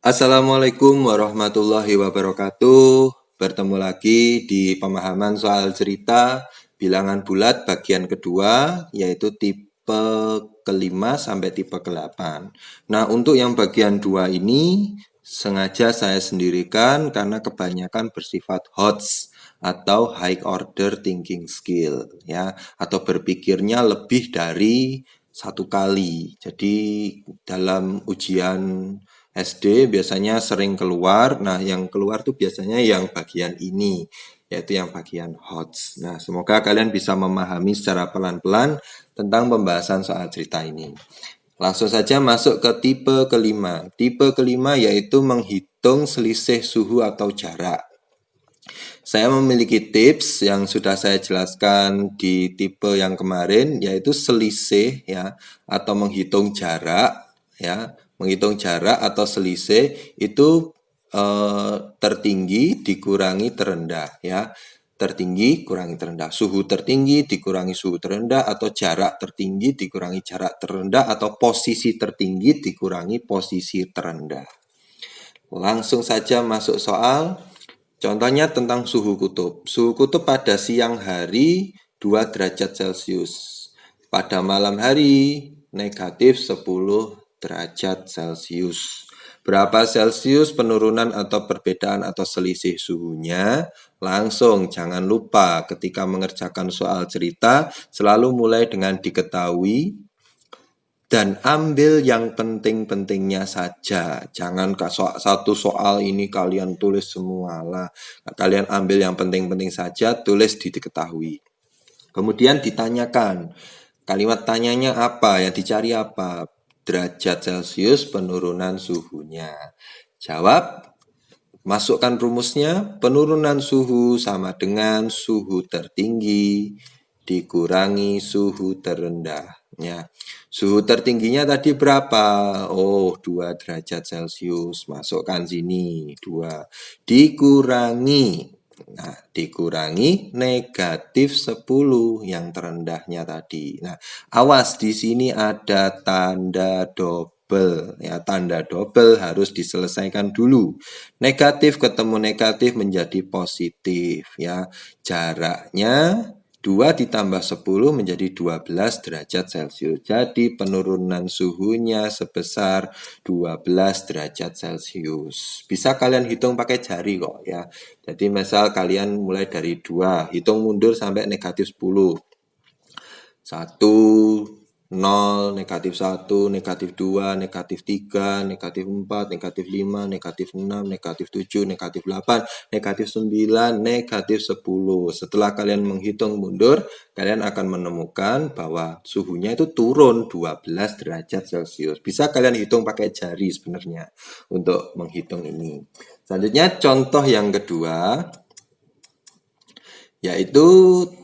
Assalamualaikum warahmatullahi wabarakatuh. Bertemu lagi di pemahaman soal cerita bilangan bulat bagian kedua, yaitu tipe kelima sampai tipe ke-8. Nah, untuk yang bagian 2 ini sengaja saya sendirikan karena kebanyakan bersifat HOTS atau high order thinking skill, ya, atau berpikirnya lebih dari satu kali. Jadi dalam ujian SD biasanya sering keluar. Nah, yang keluar tuh biasanya yang bagian ini, yaitu yang bagian HOTS. Nah, semoga kalian bisa memahami secara pelan-pelan tentang pembahasan soal cerita ini. Langsung saja masuk ke tipe kelima. Tipe kelima yaitu menghitung selisih suhu atau jarak. Saya memiliki tips yang sudah saya jelaskan di tipe yang kemarin, yaitu selisih ya atau menghitung jarak ya. Menghitung jarak atau selisih itu tertinggi dikurangi terendah ya. Tertinggi kurangi terendah. Suhu tertinggi dikurangi suhu terendah, atau jarak tertinggi dikurangi jarak terendah, atau posisi tertinggi dikurangi posisi terendah. Langsung saja masuk soal. Contohnya tentang suhu kutub. Suhu kutub pada siang hari 2 derajat Celcius. Pada malam hari negatif 10 derajat Celcius. Berapa Celcius penurunan atau perbedaan atau selisih suhunya? Langsung jangan lupa ketika mengerjakan soal cerita selalu mulai dengan diketahui dan ambil yang penting-pentingnya saja. Jangan satu soal ini kalian tulis semua lah. Kalian ambil yang penting-penting saja, tulis diketahui. Kemudian ditanyakan, kalimat tanyanya apa, yang dicari apa? Derajat Celcius penurunan suhunya. Jawab, masukkan rumusnya, penurunan suhu sama dengan suhu tertinggi dikurangi suhu terendah. Ya. Suhu tertingginya tadi berapa? Oh, 2 derajat Celcius. Masukkan sini, 2. Dikurangi. Nah, dikurangi negatif 10 yang terendahnya tadi. Nah, awas di sini ada tanda double. Ya, tanda double harus diselesaikan dulu. Negatif ketemu negatif menjadi positif. Ya, jaraknya 2 ditambah 10 menjadi 12 derajat Celcius. Jadi penurunan suhunya sebesar 12 derajat Celcius. Bisa kalian hitung pakai jari kok ya. Jadi misal kalian mulai dari 2, hitung mundur sampai negatif 10. 1, 0, negatif 1, negatif 2, negatif 3, negatif 4, negatif 5, negatif 6, negatif 7, negatif 8, negatif 9, negatif 10. Setelah kalian menghitung mundur, kalian akan menemukan bahwa suhunya itu turun 12 derajat Celcius. Bisa kalian hitung pakai jari sebenarnya untuk menghitung ini. Selanjutnya contoh yang kedua, yaitu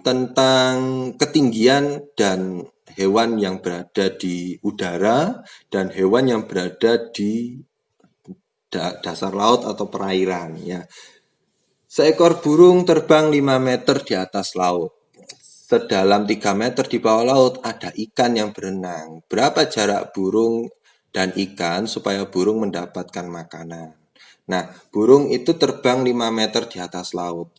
tentang ketinggian dan hewan yang berada di udara dan hewan yang berada di dasar laut atau perairan ya. Seekor burung terbang 5 meter di atas laut. Sedalam 3 meter di bawah laut ada ikan yang berenang. Berapa jarak burung dan ikan supaya burung mendapatkan makanan? Nah, burung itu terbang 5 meter di atas laut.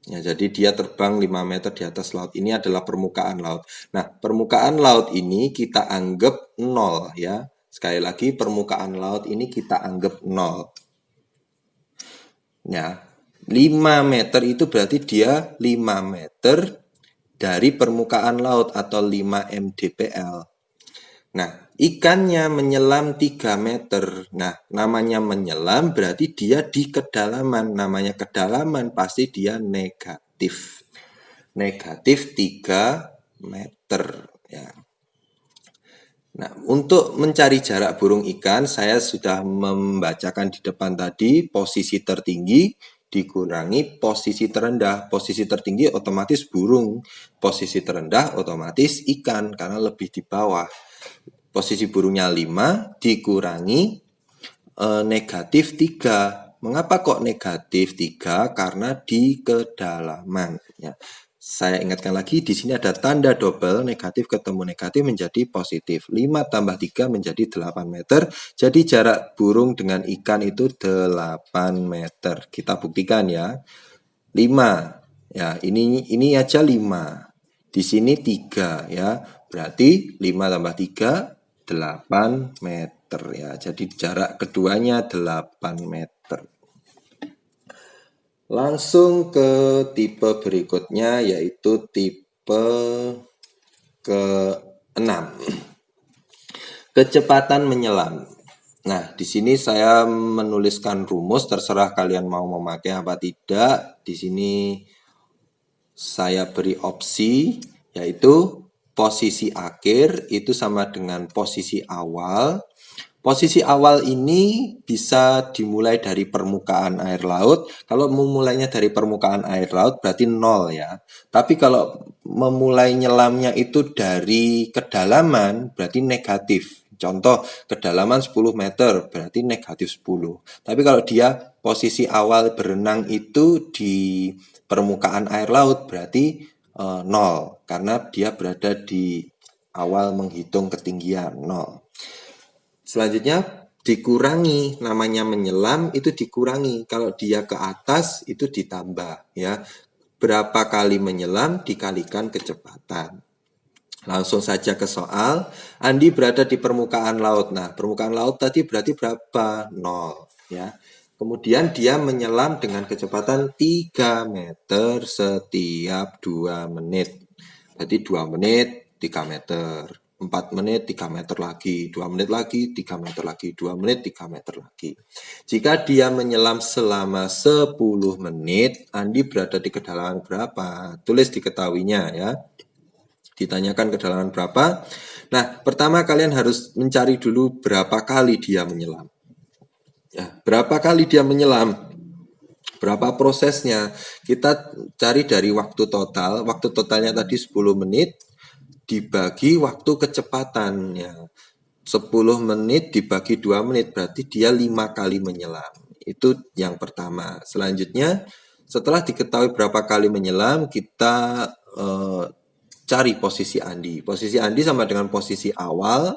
Ya, jadi dia terbang 5 meter di atas laut. Ini adalah permukaan laut. Nah, permukaan laut ini kita anggap 0 ya. Sekali lagi, permukaan laut ini kita anggap 0. Ya, 5 meter itu berarti dia 5 meter dari permukaan laut atau 5 mdpl. Nah, ikannya menyelam 3 meter. Nah, namanya menyelam berarti dia di kedalaman. Namanya kedalaman pasti dia negatif. Negatif 3 meter. Ya. Nah, untuk mencari jarak burung ikan, saya sudah membacakan di depan tadi posisi tertinggi dikurangi posisi terendah. Posisi tertinggi otomatis burung. Posisi terendah otomatis ikan karena lebih di bawah. Posisi burungnya 5 dikurangi negatif 3. Mengapa kok negatif 3? Karena di kedalaman. Ya. Saya ingatkan lagi, di sini ada tanda double, negatif ketemu negatif menjadi positif. 5 tambah 3 menjadi 8 meter. Jadi jarak burung dengan ikan itu 8 meter. Kita buktikan ya. 5. Ya, ini aja 5. Di sini 3 ya. Berarti 5 tambah 3 8 meter ya. Jadi jarak keduanya 8 meter. Langsung ke tipe berikutnya, yaitu tipe ke-6. Kecepatan menyelam. Nah, di sini saya menuliskan rumus, terserah kalian mau memakai apa tidak. Di sini saya beri opsi, yaitu posisi akhir itu sama dengan posisi awal. Posisi awal ini bisa dimulai dari permukaan air laut. Kalau memulainya dari permukaan air laut berarti 0 ya. Tapi kalau memulai nyelamnya itu dari kedalaman berarti negatif. Contoh, kedalaman 10 meter berarti negatif 10. Tapi kalau dia posisi awal berenang itu di permukaan air laut berarti 0. Karena dia berada di awal menghitung ketinggian 0. Selanjutnya dikurangi, namanya menyelam itu dikurangi. Kalau dia ke atas itu ditambah ya. Berapa kali menyelam dikalikan kecepatan. Langsung saja ke soal. Andi berada di permukaan laut. Nah, permukaan laut tadi berarti berapa? 0 ya. Kemudian dia menyelam dengan kecepatan 3 meter setiap 2 menit. Berarti 2 menit 3 meter. 4 menit 3 meter lagi, 2 menit lagi, 3 meter lagi, 2 menit 3 meter lagi. Jika dia menyelam selama 10 menit, Andi berada di kedalaman berapa? Tulis diketahuinya ya. Ditanyakan kedalaman berapa. Nah, pertama kalian harus mencari dulu berapa kali dia menyelam. Ya, berapa kali dia menyelam? Berapa prosesnya? Kita cari dari waktu total. Waktu totalnya tadi 10 menit dibagi waktu kecepatannya. 10 menit dibagi 2 menit berarti dia 5 kali menyelam. Itu yang pertama. Selanjutnya, setelah diketahui berapa kali menyelam, kita cari posisi Andi. Posisi Andi sama dengan posisi awal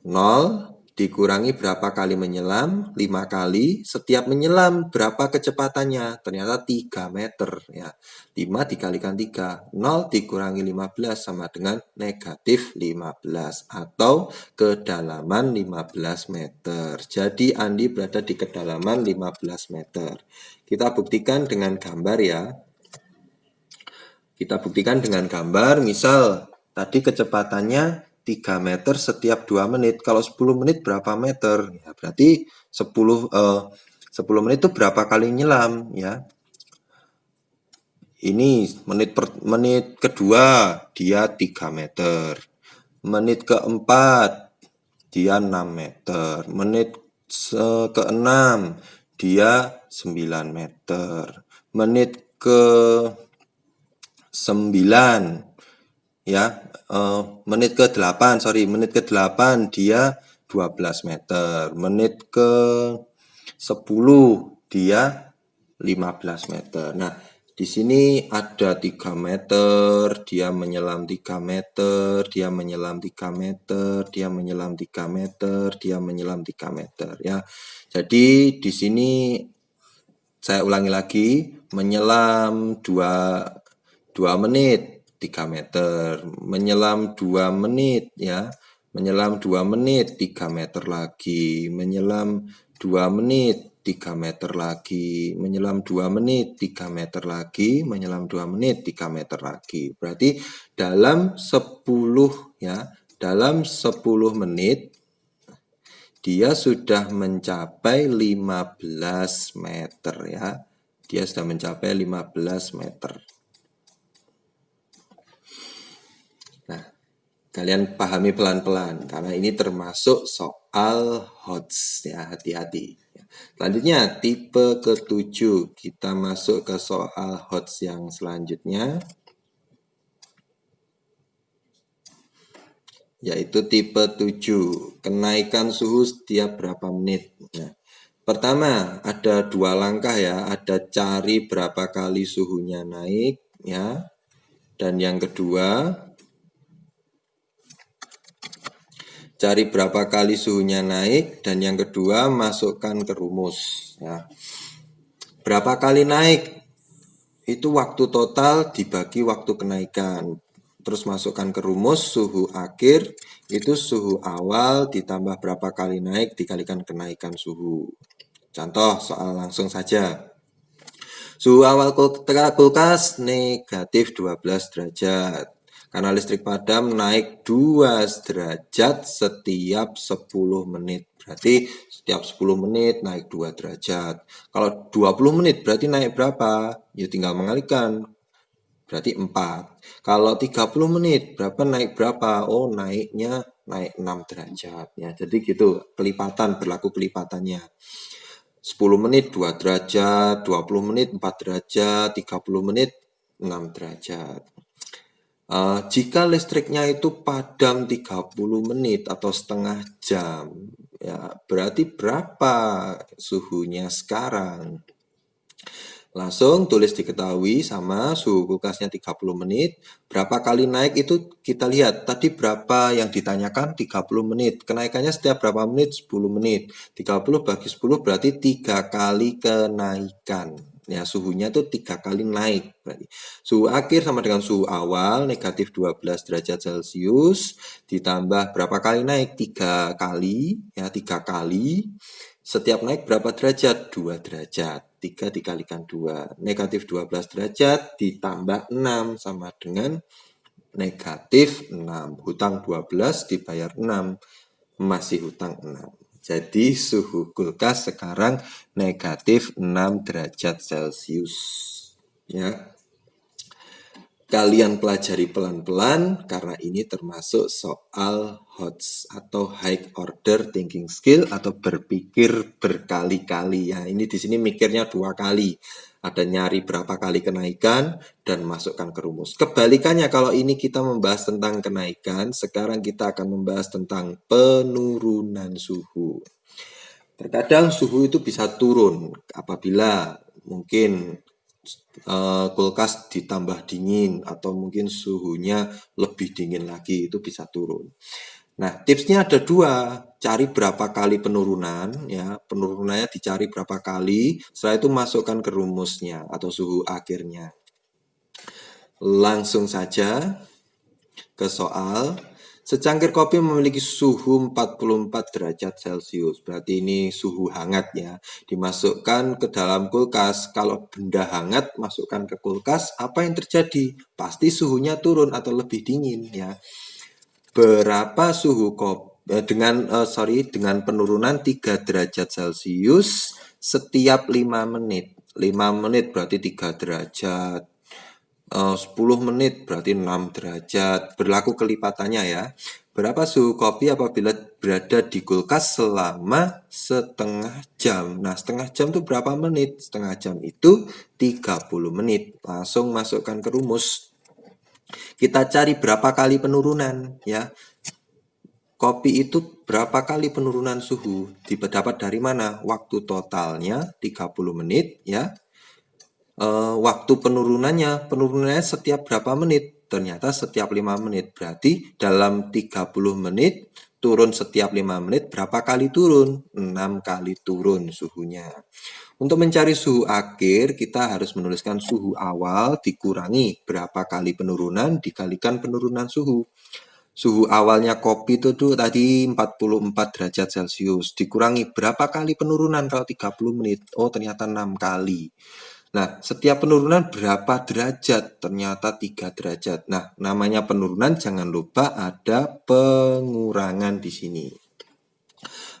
0 dikurangi berapa kali menyelam, 5 kali. Setiap menyelam berapa kecepatannya? Ternyata 3 meter ya. 5 dikalikan 3, 0 dikurangi 15 sama dengan negatif 15 atau kedalaman 15 meter. Jadi Andi berada di kedalaman 15 meter. Kita buktikan dengan gambar ya. Kita buktikan dengan gambar, misal tadi kecepatannya 3 meter setiap 2 menit. Kalau 10 menit berapa meter? Ya, berarti 10 menit itu berapa kali nyelam ya. Ini menit kedua dia 3 meter. Menit keempat dia 6 meter. Menit ke-6 dia 9 meter. Menit ke 9 ya, menit ke-8 menit ke-8 dia 12 meter, menit ke-10 dia 15 meter. Nah, di sini ada 3 meter, dia menyelam 3 meter, dia menyelam 3 meter, dia menyelam 3 meter, dia menyelam 3 meter ya. Jadi di sini saya ulangi lagi, menyelam 2 menit 3 meter, menyelam 2 menit ya, menyelam 2 menit 3 meter lagi, menyelam 2 menit 3 meter lagi, menyelam 2 menit 3 meter lagi, menyelam 2 menit 3 meter lagi. Berarti dalam 10 ya, dalam 10 menit dia sudah mencapai 15 meter ya. Dia sudah mencapai 15 meter. Nah, kalian pahami pelan-pelan karena ini termasuk soal HOTS ya, hati-hati. Selanjutnya tipe ke-7, kita masuk ke soal HOTS yang selanjutnya, yaitu tipe 7, kenaikan suhu setiap berapa menit. Nah, pertama ada 2 langkah ya, ada cari berapa kali suhunya naik ya. Dan yang kedua, cari berapa kali suhunya naik. Dan yang kedua, masukkan ke rumus. Ya. Berapa kali naik? Itu waktu total dibagi waktu kenaikan. Terus masukkan ke rumus suhu akhir, itu suhu awal ditambah berapa kali naik dikalikan kenaikan suhu. Contoh soal langsung saja. Suhu awal kulkas negatif 12 derajat. Karena listrik padam naik 2 derajat setiap 10 menit. Berarti setiap 10 menit naik 2 derajat. Kalau 20 menit berarti naik berapa? Ya tinggal mengalihkan. Berarti 4. Kalau 30 menit berapa naik berapa? Oh, naiknya naik 6 derajat. Ya, jadi gitu, kelipatan, berlaku kelipatannya. 10 menit 2 derajat, 20 menit 4 derajat, 30 menit 6 derajat. Jika listriknya itu padam 30 menit atau setengah jam, ya berarti berapa suhunya sekarang? Langsung tulis diketahui sama suhu kulkasnya 30 menit. Berapa kali naik itu kita lihat. Tadi berapa yang ditanyakan 30 menit. Kenaikannya setiap berapa menit? 10 menit. 30 bagi 10 berarti 3 kali kenaikan. Ya, suhunya itu 3 kali naik. Berarti suhu akhir sama dengan suhu awal, negatif 12 derajat Celcius. Ditambah berapa kali naik? 3 kali. Ya, 3 kali. Setiap naik berapa derajat? 2 derajat. 3 dikalikan 2. Negatif 12 derajat ditambah 6 sama dengan negatif 6. Hutang 12 dibayar 6. Masih hutang 6. Jadi suhu kulkas sekarang negatif 6 derajat Celcius. Ya. Kalian pelajari pelan-pelan karena ini termasuk soal HOTS atau High Order Thinking Skill atau berpikir berkali-kali ya. Ini di sini mikirnya 2 kali. Ada nyari berapa kali kenaikan dan masukkan ke rumus. Kebalikannya kalau ini kita membahas tentang kenaikan, sekarang kita akan membahas tentang penurunan suhu. Terkadang suhu itu bisa turun apabila mungkin kulkas ditambah dingin atau mungkin suhunya lebih dingin lagi, itu bisa turun. Nah, tipsnya ada 2. Cari berapa kali penurunan, ya. Penurunannya dicari berapa kali, setelah itu masukkan ke rumusnya atau suhu akhirnya. Langsung saja ke soal. Secangkir kopi memiliki suhu 44 derajat Celcius. Berarti ini suhu hangat ya. Dimasukkan ke dalam kulkas. Kalau benda hangat masukkan ke kulkas, apa yang terjadi? Pasti suhunya turun atau lebih dingin ya. Berapa suhu kopi dengan penurunan 3 derajat Celcius setiap 5 menit. 5 menit berarti 3 derajat. 10 menit berarti 6 derajat. Berlaku kelipatannya ya. Berapa suhu kopi apabila berada di kulkas selama setengah jam? Nah, setengah jam itu berapa menit? Setengah jam itu 30 menit. Langsung masukkan ke rumus. Kita cari berapa kali penurunan ya. Kopi itu berapa kali penurunan suhu? Didapat dari mana? Waktu totalnya 30 menit ya. Waktu penurunannya setiap berapa menit? Ternyata setiap 5 menit. Berarti dalam 30 menit turun setiap 5 menit berapa kali turun? 6 kali turun suhunya. Untuk mencari suhu akhir kita harus menuliskan suhu awal dikurangi berapa kali penurunan dikalikan penurunan suhu. Suhu awalnya kopi itu tuh tadi 44 derajat Celcius. Dikurangi berapa kali penurunan kalau 30 menit? Oh, ternyata 6 kali. Nah, setiap penurunan berapa derajat? Ternyata 3 derajat. Nah, namanya penurunan jangan lupa ada pengurangan di sini.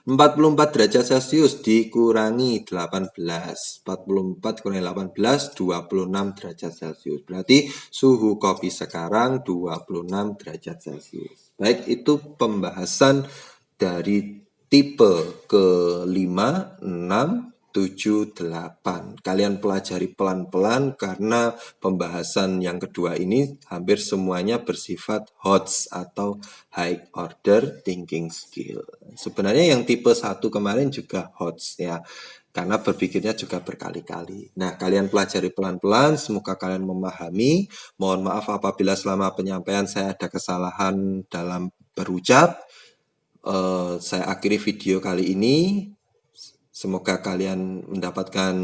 44 derajat Celcius dikurangi 18. 44 kurangi 18, 26 derajat Celcius. Berarti suhu kopi sekarang 26 derajat Celcius. Baik, itu pembahasan dari tipe ke-5, 6, 7, 8. Kalian pelajari pelan-pelan karena pembahasan yang kedua ini hampir semuanya bersifat HOTS atau High Order Thinking Skill. Sebenarnya yang tipe 1 kemarin juga HOTS ya, karena berpikirnya juga berkali-kali. Nah, kalian pelajari pelan-pelan, semoga kalian memahami. Mohon maaf apabila selama penyampaian saya ada kesalahan dalam berucap. Saya akhiri video kali ini. Semoga kalian mendapatkan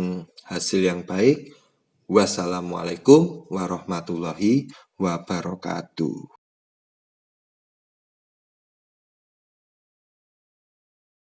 hasil yang baik. Wassalamualaikum warahmatullahi wabarakatuh.